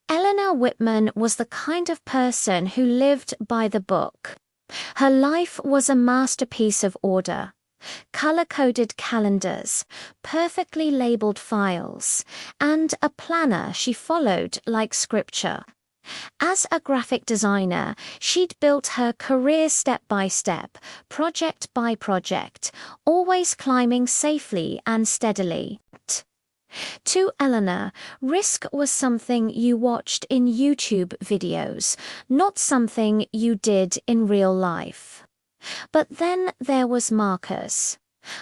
Eleanor Whitman was the kind of person who lived by the book. Her life was a masterpiece of order. Color-coded calendars, perfectly labeled files, and a planner she followed like scripture. As a graphic designer, she'd built her career step by step, project by project, always climbing safely and steadily. To Eleanor, risk was something you watched in YouTube videos, not something you did in real life. But then there was Marcus.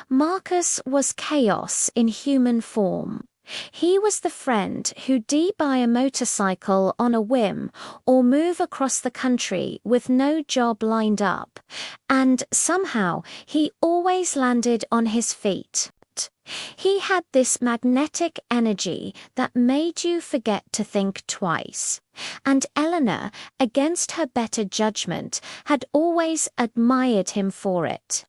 Marcus was chaos in human form. He was the friend who'd buy a motorcycle on a whim or move across the country with no job lined up, and somehow he always landed on his feet. He had this magnetic energy that made you forget to think twice, and Eleanor, against her better judgment, had always admired him for it.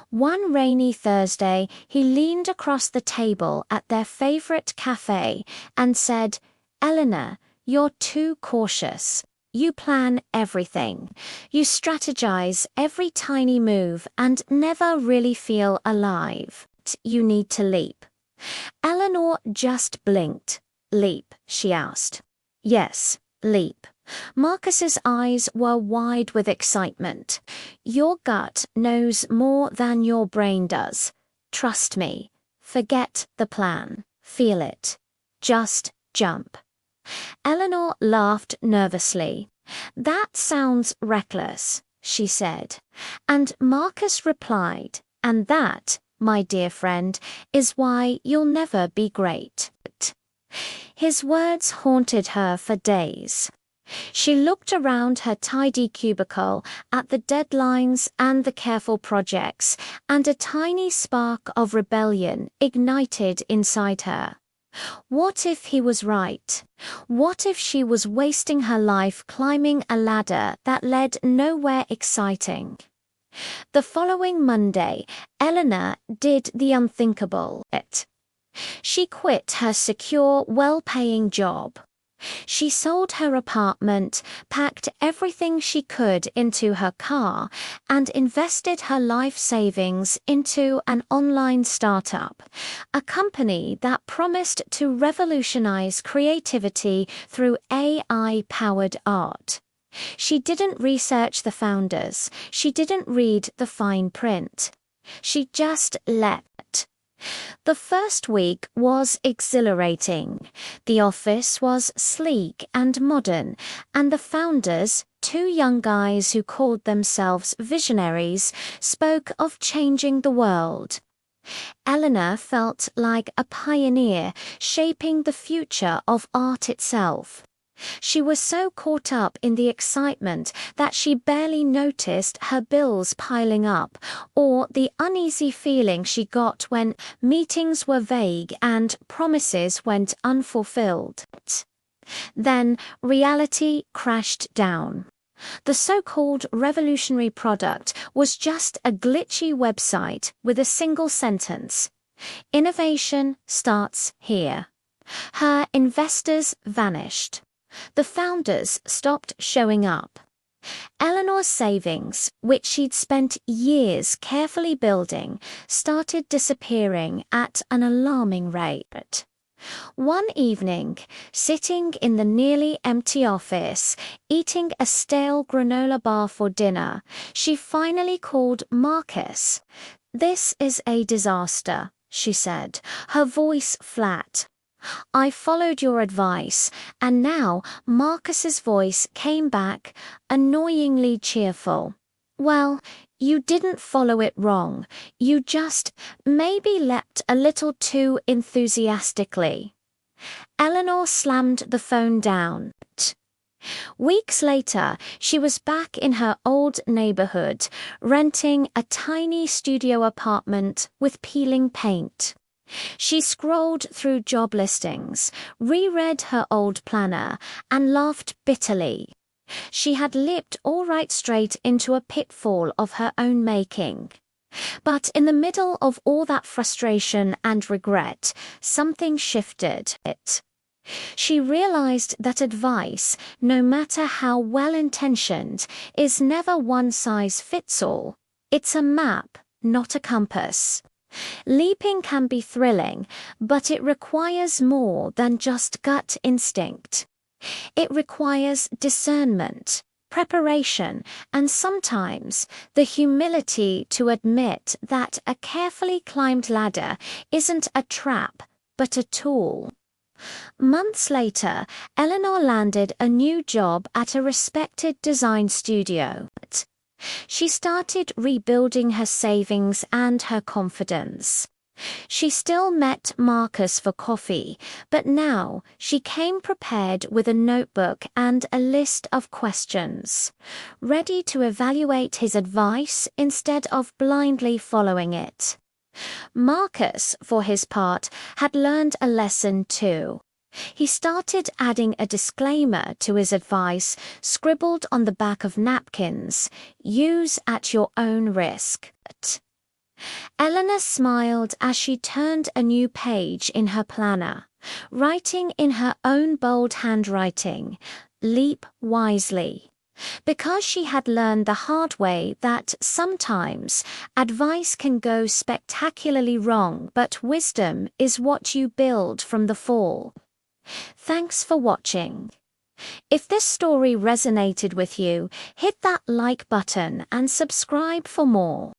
One rainy Thursday, he leaned across the table at their favorite cafe and said, "Eleanor, you're too cautious. You plan everything. You strategize every tiny move and never really feel alive. You need to leap." Eleanor just blinked. "Leap?" she asked. "Yes, leap." Marcus's eyes were wide with excitement. "Your gut knows more than your brain does. Trust me. Forget the plan. Feel it. Just jump." Eleanor laughed nervously. "That sounds reckless," she said. And Marcus replied, "And that, my dear friend, is why you'll never be great." His words haunted her for days. She looked around her tidy cubicle at the deadlines and the careful projects, and a tiny spark of rebellion ignited inside her. What if he was right? What if she was wasting her life climbing a ladder that led nowhere exciting? The following Monday, Eleanor did the unthinkable. She quit her secure, well-paying job. She sold her apartment, packed everything she could into her car, and invested her life savings into an online startup, a company that promised to revolutionize creativity through AI-powered art. She didn't research the founders. She didn't read the fine print. She just leapt. The first week was exhilarating. The office was sleek and modern, and the founders, two young guys who called themselves visionaries, spoke of changing the world. Eleanor felt like a pioneer shaping the future of art itself. She was so caught up in the excitement that she barely noticed her bills piling up, or the uneasy feeling she got when meetings were vague and promises went unfulfilled. Then reality crashed down. The so-called revolutionary product was just a glitchy website with a single sentence: "Innovation starts here." Her investors vanished. The founders stopped showing up. Eleanor's savings, which she'd spent years carefully building, started disappearing at an alarming rate. One evening, sitting in the nearly empty office, eating a stale granola bar for dinner, she finally called Marcus. "This is a disaster," she said, her voice flat. "I followed your advice," and now Marcus's voice came back, annoyingly cheerful. "Well, you didn't follow it wrong. You just maybe leapt a little too enthusiastically." Eleanor slammed the phone down. Weeks later, she was back in her old neighborhood, renting a tiny studio apartment with peeling paint. She scrolled through job listings, reread her old planner, and laughed bitterly. She had leapt all right straight into a pitfall of her own making. But in the middle of all that frustration and regret, something shifted. She realized that advice, no matter how well-intentioned, is never one size fits all. It's a map, not a compass. Leaping can be thrilling, but it requires more than just gut instinct. It requires discernment, preparation, and sometimes the humility to admit that a carefully climbed ladder isn't a trap, but a tool. Months later, Eleanor landed a new job at a respected design studio. She started rebuilding her savings and her confidence. She still met Marcus for coffee, but now she came prepared with a notebook and a list of questions, ready to evaluate his advice instead of blindly following it. Marcus, for his part, had learned a lesson too. He started adding a disclaimer to his advice, scribbled on the back of napkins: "Use at your own risk." Eleanor smiled as she turned a new page in her planner, writing in her own bold handwriting, "Leap wisely." Because she had learned the hard way that sometimes advice can go spectacularly wrong, but wisdom is what you build from the fall. Thanks for watching. If this story resonated with you, hit that like button and subscribe for more.